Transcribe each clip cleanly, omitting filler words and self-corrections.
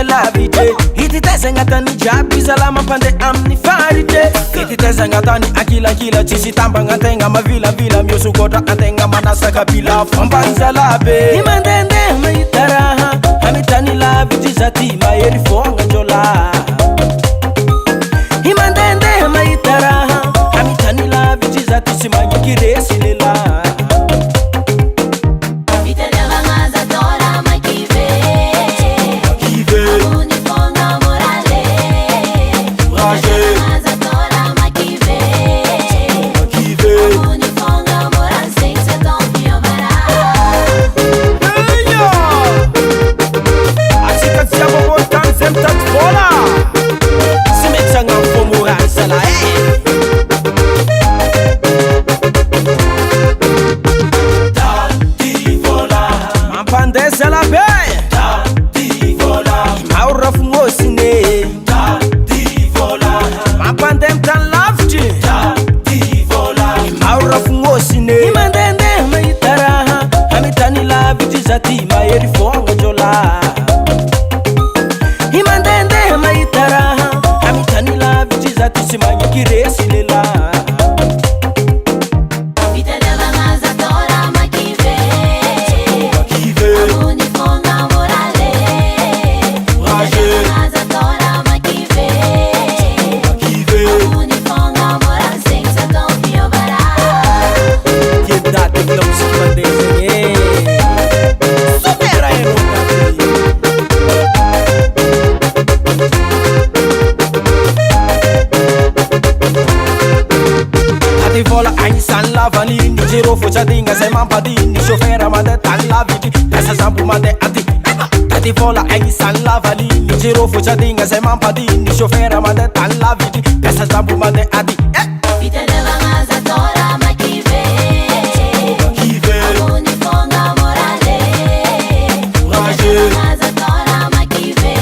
lavite ity tezagna tany jiaby zalama mpande amin'ny farite ity tezagna tany akilakila tsisy tambagna antegna mavilavila miosokotra antegna manasaka pilafo ambany zalabe i mandendeha mahita raha amy tany lavitry zaty mahery fogna njola i mandendeha mahita raha amy tany lavitry zaty sy magniky resy lela Fochadinga say mampadini chauffeur mande tan laviti pesa zambu mande ati tati vola ai san lavalini giro fochadinga say mampadini chauffeur mande tan laviti pesa zambu mande ati vita della casa tora ma chi ve aluni fonga morale casa tora ma chi ve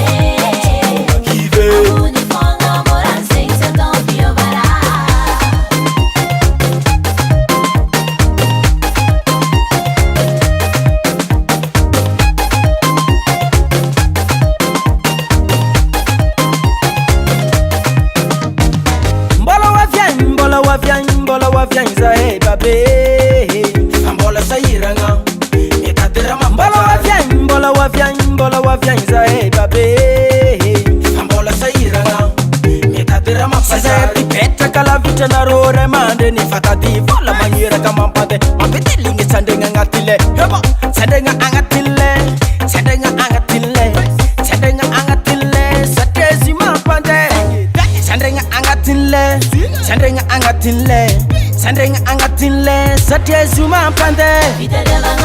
aluni fonga morale senza doppio varà Vyanza hey babe ambola sayiranga etaterama mbola wa vyanza hey babe ambola sayiranga etaterama sazeti petra kala vita na rore mande ni fatati vola mangira kama mpande mapitilingi sandenga ngatile hebo sandenga angatile satezi mapande sandenga angatile satezi mapande vita della